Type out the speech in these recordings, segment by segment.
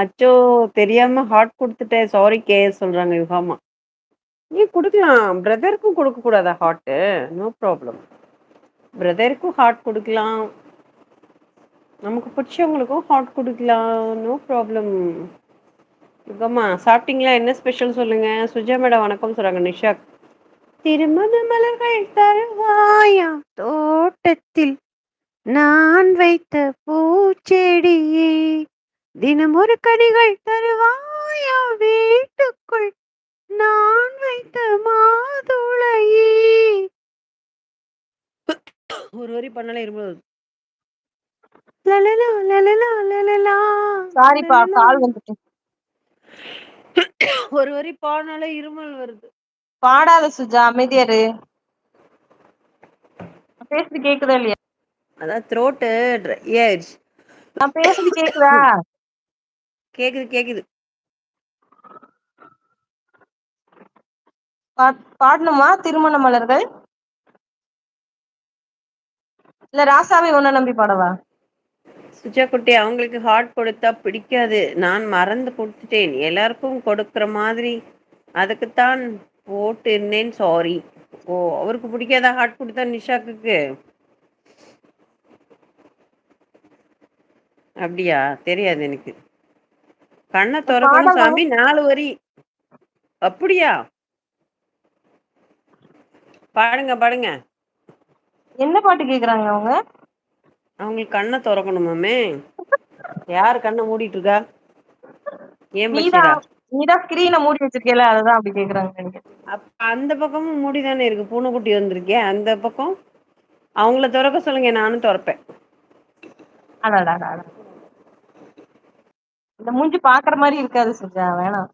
அச்சோ! தெரியாம ஹார்ட் குடுத்துட்டேன். சாரி கேஸ் சொல்றாங்க யுகாமா. ஏன் குடுக்கலாம். பிரதருக்கும் குடுக்க கூடாதா ஹார்ட்டு? No problem. பிரதருக்கும் ஹார்ட் குடுக்கலாம். நமக்கு பிடிச்சவங்களுக்கும் ஹார்ட் குடுக்கலாம். No problem. யுகம்மா சாப்பிட்டீங்களா? என்ன ஸ்பெஷல் சொல்லுங்க? சுஜா மேடம் வணக்கம் சொல்றாங்க நிஷாக். திருமண மலர்கள் தருவாயா தோட்டத்தில் நான் வைத்த பூச்செடியே தினம் ஒரு கனிகள் தருவாயா வீட்டுக்குள் நான் வைத்த மாதுளையே ஒரு வரி பண்ணல இருபது லலலா லலலா லலலா சாரிப்பா, லலலா. கால் வந்துட்டு. ஒரு வரி பாடினாலே இருமல் வருது. பாடாத சுஜா, அமைதியா இரு. நான் பேசுறது கேக்குதா இல்லையா? அதான் த்ரோட்டு ட்ரை ஆயிடுச்சு. நான் பேசுறது கேக்குதா? கேக்குது கேக்குது. பாடணுமா திருமண மலர்கள்? இல்ல ராசாவை உன்ன நம்பி பாடவா? சுஜா குட்டி அவங்களுக்கு ஹார்ட் கொடுத்தா பிடிக்காது. நான் மறந்து கொடுத்துட்டேன். எல்லாருக்கும் கொடுக்கிற மாதிரி அதுக்குத்தான் போட்டு இருந்தேன். சாரி. ஓ அவருக்கு பிடிக்காதா ஹார்ட் கொடுத்தா நிஷாக்குக்கு? அப்படியா? தெரியாது எனக்கு. கண்ணை திறக்கணும் பாடவா? சாமி 4 வரி. அப்படியா? பாடுங்க பாடுங்க. என்ன பாட்டு கேக்குறாங்க அவங்க? அவங்களுக்கு கண்ணை திறக்கணுமாமே. யாரு கண்ணை மூடிட்டு இருக்கா? ஏன் பஷீரா? நீதான் ஸ்கிரீனை மூடி வச்சிருக்கல, அதுதான் அப்படி கேக்குறாங்க நினைக்கிறேன். அந்த பக்கமும் மூடிதானே இருக்கு. பூனைக்குட்டி வந்திருக்கேன் அந்த பக்கம். அவங்கள திறக்க சொல்லுங்க, நானும் திறப்பேன். அடடா, இந்த மூஞ்சி பாக்குற மாதிரி இருக்காது சுஜா, வேணாம்.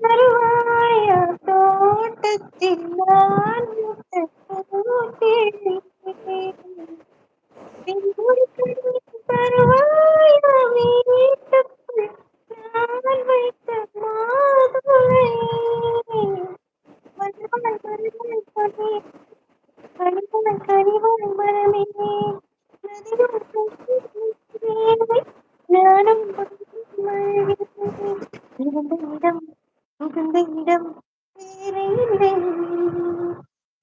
தருவாயா தோட்டத்தில் நான் வைத்த பூச்செடியே, தருவாயா வீட்டுக்குள் நான் வைத்த மாதுளையே, கனிவாய் கனிவாய் கனி கனிவாய் கனிவாய் மனமே நதியும் பூத்தேனை நானும் மல்கிறேன். இருந்த இடம் புகுந்த இடம் வேற இல்லை,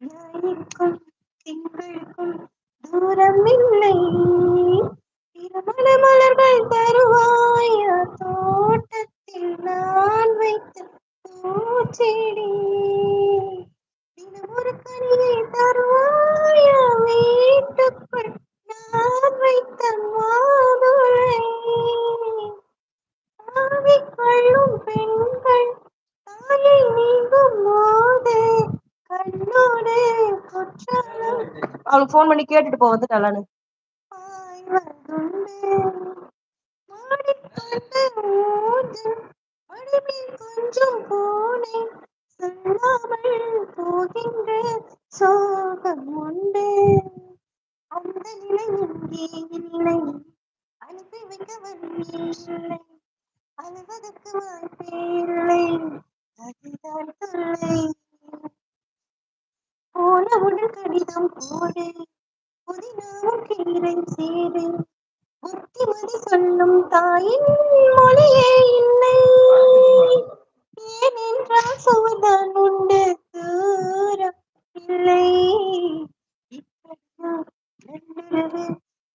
ஞாயிற்கும் திங்களுக்கும் தூரம் இல்லை. திருமண மலர்கள் தருவாயா தோட்டத்தில் நான் வைத்த பூச்செடி, தினம் ஒரு கனியை தருவாயா வீட்டுக்குள் நான் வைத்த மாதுளை, ஆவிக் கொள்ளும் பெண்கள் தாயை நீங்கும் போது கண்ணோடு குற்றாலம். அவளுக்கு போன் பண்ணி கேட்டுட்டு போ வந்துட்டாளான்னு. பாய்வதுண்டு மாடிக்கொண்டு ஊஞ்சல் மடிமேல் கொஞ்சம் பூனை சொல்லாமல் போகின்ற சோகம் உண்டு. அந்த நிலை இங்கே இல்லை, அனுப்பி வைக்க வழியில்லை, அழுவதற்கு வாய்ப்பில்லை, அதுதான் தொல்லை. போனவுடன் கடிதம் போடு, புதினாவும் கீரை சேரு, புத்திமதி சொல்லும் தாயின் மொழியே இல்லை, ஏனென்றால் சுவர்தான் உண்டு தூரம் இல்லை. இப்படியா நல்லுறவு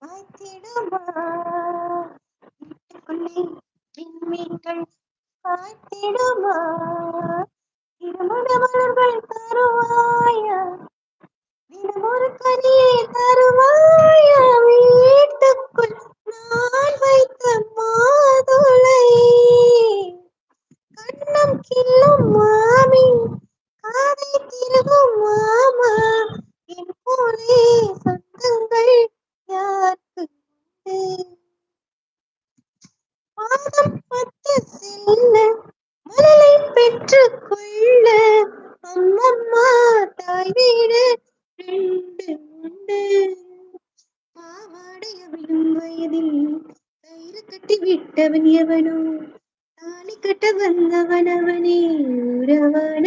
வாய்த்திடுமா, வீட்டுக்குள்ளே விண்மீன்கள் காய்த்திடுமா, திருமண மலர்கள் தருவாயா தினம் ஒரு கனியை தருவாயா வீட்டுக்குள் நான் வைத்த மாதுளை, கண்ணம் கிள்ளும் மாமி காதை திருகும் மாமா என் போலே சொந்தங்கள் யாருக்கு உண்டு. மாதம் 10 செல்ல மலரை பெற்று கொள்ள அம்மம்மா தாய் வீடு 2 உண்டு. பாவாடை அவிழும் வயதில் கயிறு கட்டி விட்டவன் எவனோ, தாலி கட்ட வந்தவன் அவனே உறவான